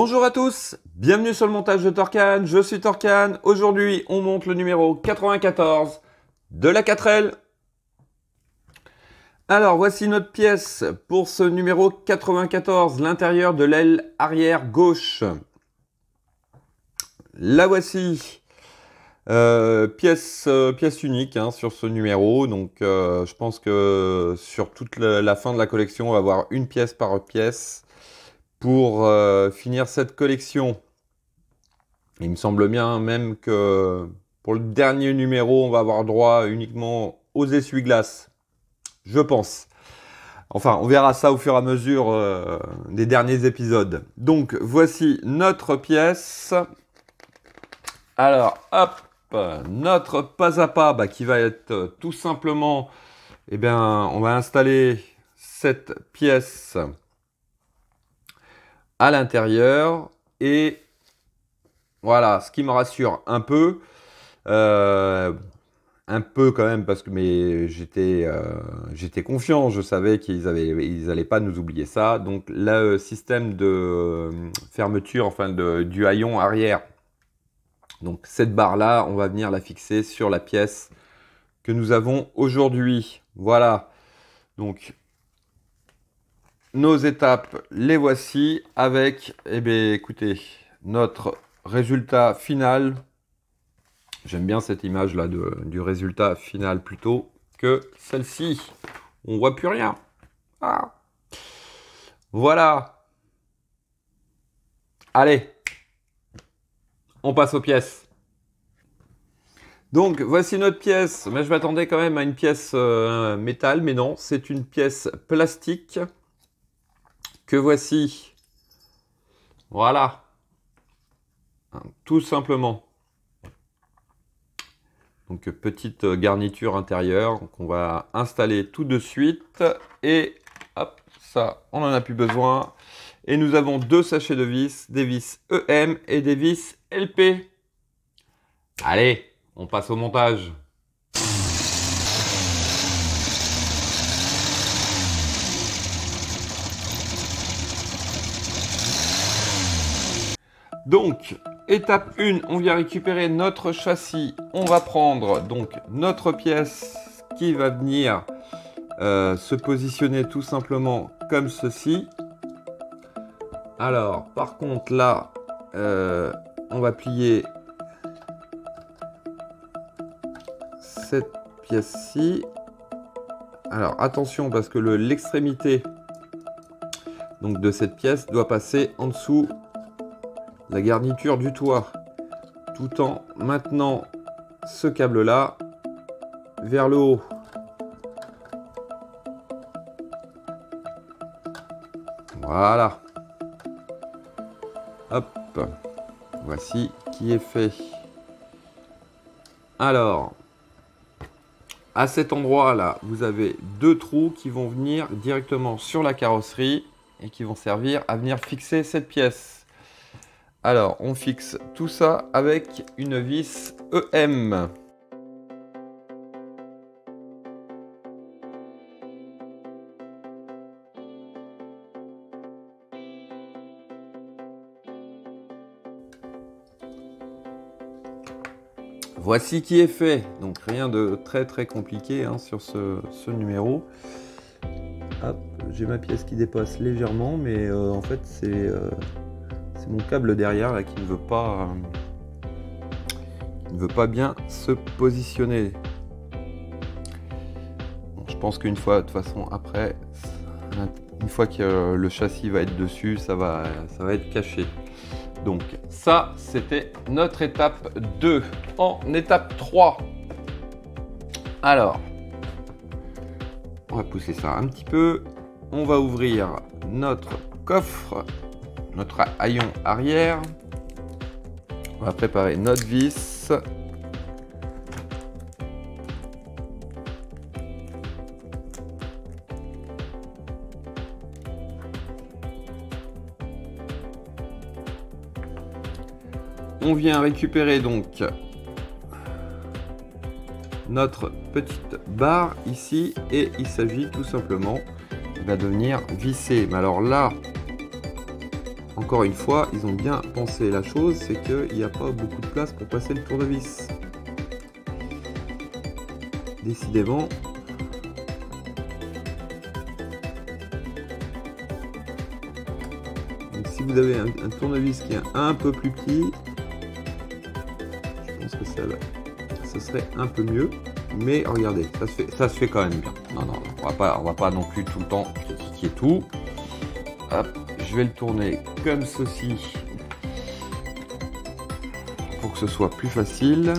Bonjour à tous, bienvenue sur le montage de Torcan, je suis Torcan. Aujourd'hui, on monte le numéro 94 de la 4L. Alors, voici notre pièce pour ce numéro 94, l'intérieur de l'aile arrière gauche. La voici. Pièce unique sur ce numéro, donc je pense que sur toute la fin de la collection, on va avoir une pièce par pièce pour finir cette collection. Il me semble bien même que pour le dernier numéro, on va avoir droit uniquement aux essuie-glaces, je pense. Enfin, on verra ça au fur et à mesure des derniers épisodes. Donc, voici notre pièce. Alors, hop, notre pas à pas qui va être tout simplement, on va installer cette pièce à l'intérieur et voilà, ce qui me rassure un peu quand même parce que j'étais confiant, je savais qu'ils allaient pas nous oublier ça. Donc le système de fermeture, du haillon arrière. Donc cette barre là, on va venir la fixer sur la pièce que nous avons aujourd'hui. Voilà. Donc nos étapes, les voici avec, écoutez, notre résultat final. J'aime bien cette image là du résultat final plutôt que celle-ci. On voit plus rien. Ah. Voilà. Allez, on passe aux pièces. Donc voici notre pièce. Mais je m'attendais quand même à une pièce métal, mais non, c'est une pièce plastique que voici. Voilà. Tout simplement. Donc petite garniture intérieure qu'on va installer tout de suite. Et hop, ça, on n'en a plus besoin. Et nous avons deux sachets de vis, des vis EM et des vis LP. Allez, on passe au montage. Donc, étape 1, on vient récupérer notre châssis. On va prendre donc notre pièce qui va venir se positionner tout simplement comme ceci. Alors, par contre, là, on va plier cette pièce-ci. Alors, attention parce que l'extrémité donc de cette pièce doit passer en dessous la garniture du toit, tout en maintenant ce câble là vers le haut. Voilà. Hop, voici qui est fait. Alors, à cet endroit là, vous avez deux trous qui vont venir directement sur la carrosserie et qui vont servir à venir fixer cette pièce. Alors, on fixe tout ça avec une vis EM. Voici qui est fait. Donc, rien de très compliqué sur ce numéro. Hop, j'ai ma pièce qui dépasse légèrement, mais en fait, c'est mon câble derrière là, qui ne veut pas bien se positionner. Bon, je pense qu'une fois, de toute façon, après, une fois que le châssis va être dessus, ça va être caché. Donc ça, c'était notre étape 2. En étape 3, alors, on va pousser ça un petit peu. On va ouvrir notre coffre, notre haillon arrière. On va préparer notre vis. On vient récupérer donc notre petite barre ici et il s'agit tout simplement de venir visser. Mais alors là, encore une fois, ils ont bien pensé la chose, c'est qu'il n'y a pas beaucoup de place pour passer le tournevis. Décidément. Donc, si vous avez un tournevis qui est un peu plus petit, je pense que ça serait un peu mieux. Mais regardez, ça se fait quand même bien. Non, on va pas non plus tout le temps critiquer tout. Hop, je vais le tourner comme ceci pour que ce soit plus facile.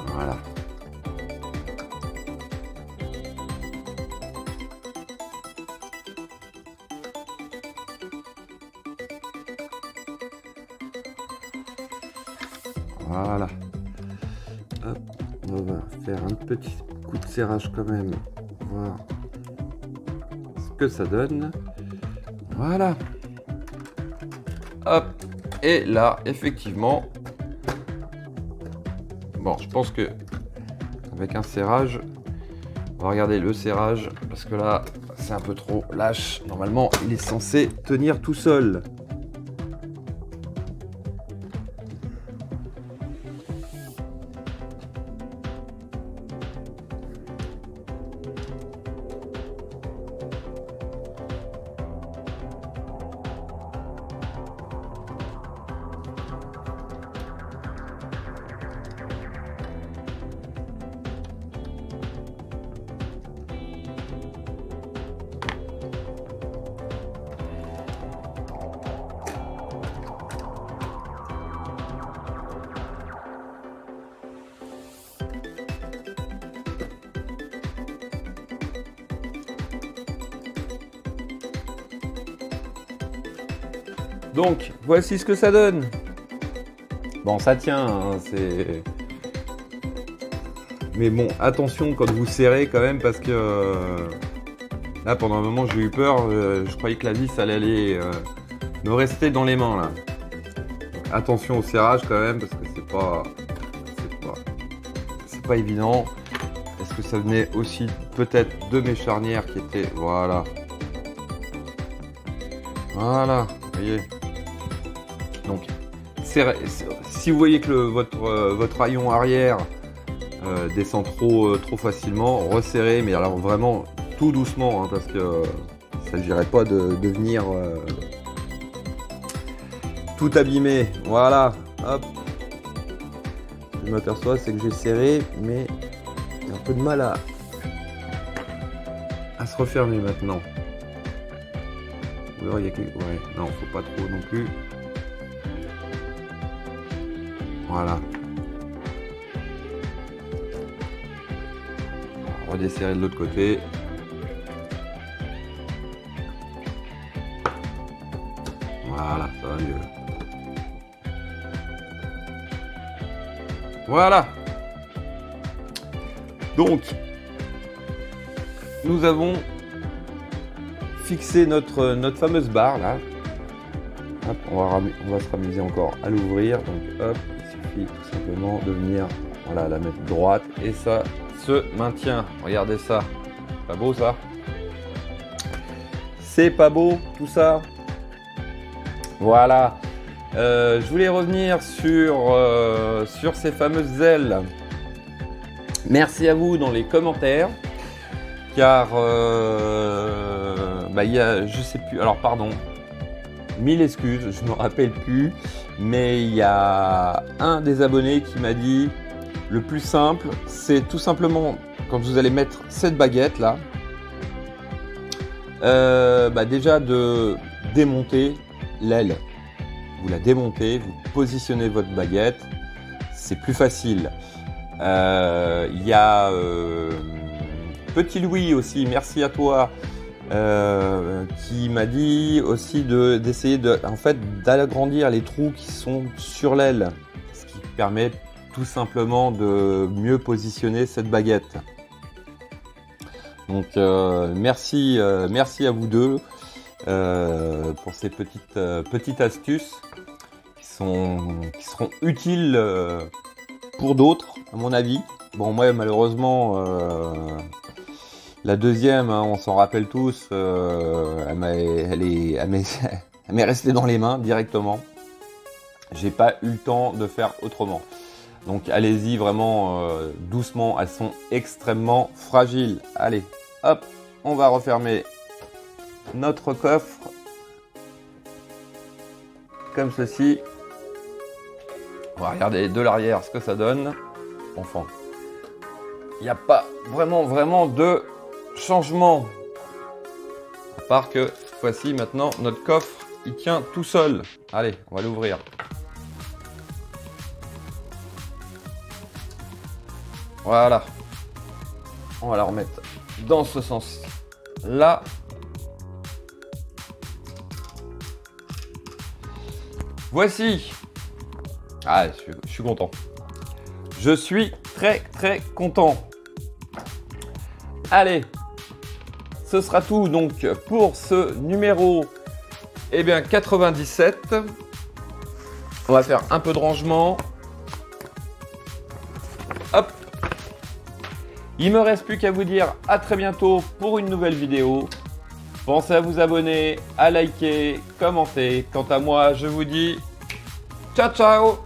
Voilà. Voilà. Hop, on va faire un petit coup de serrage quand même. Voir ce que ça donne. Voilà. Hop. Et là, effectivement. Bon, je pense que avec un serrage, on va regarder le serrage parce que là, c'est un peu trop lâche. Normalement, il est censé tenir tout seul. Donc, voici ce que ça donne. Bon, ça tient, hein, c'est... Mais bon, attention quand vous serrez quand même, parce que... là, pendant un moment, j'ai eu peur. Je croyais que la vis allait aller me rester dans les mains, là. Donc, attention au serrage quand même, parce que c'est pas évident. Est-ce que ça venait aussi peut-être de mes charnières qui étaient... Voilà. Voilà, vous voyez. Donc, si vous voyez que votre rayon arrière descend trop facilement, resserrez, mais alors vraiment tout doucement, hein, parce que il ne s'agirait pas de venir tout abîmer. Voilà, hop. Ce que je m'aperçois, c'est que j'ai serré, mais il y a un peu de mal à se refermer maintenant. Ou alors il y a quelque... Ouais, non, faut pas trop non plus. Voilà. On va redesserrer de l'autre côté. Voilà, ça va mieux. Voilà. Donc, nous avons fixé notre fameuse barre là. Hop, on va se ramuser encore à l'ouvrir. Donc hop, il suffit tout simplement de venir, voilà, la mettre droite et ça se maintient. Regardez ça, pas beau ça? C'est pas beau tout ça? Voilà. Je voulais revenir sur ces fameuses ailes. Merci à vous dans les commentaires, car il y a, je sais plus, alors pardon, 1000 excuses, je me rappelle plus, mais il y a un des abonnés qui m'a dit le plus simple, c'est tout simplement quand vous allez mettre cette baguette là, déjà de démonter l'aile. Vous la démontez, vous positionnez votre baguette, c'est plus facile. Il y a Petit Louis aussi, merci à toi, qui m'a dit aussi d'essayer d'agrandir les trous qui sont sur l'aile, ce qui permet tout simplement de mieux positionner cette baguette. Donc merci à vous deux pour ces petites astuces qui seront utiles pour d'autres, à mon avis. Bon, moi, malheureusement, la deuxième, hein, on s'en rappelle tous, elle m'est restée dans les mains directement. J'ai pas eu le temps de faire autrement. Donc allez-y vraiment doucement, elles sont extrêmement fragiles. Allez, hop, on va refermer notre coffre comme ceci. On va regarder de l'arrière ce que ça donne. Enfin, il n'y a pas vraiment de changement. À part que cette fois-ci, maintenant, notre coffre, il tient tout seul. Allez, on va l'ouvrir. Voilà. On va la remettre dans ce sens-là. Voici. Ah, je suis content. Je suis très content. Allez, ce sera tout donc pour ce numéro 97. On va faire un peu de rangement. Hop. Il me reste plus qu'à vous dire à très bientôt pour une nouvelle vidéo. Pensez à vous abonner, à liker, commenter. Quant à moi, je vous dis ciao ciao.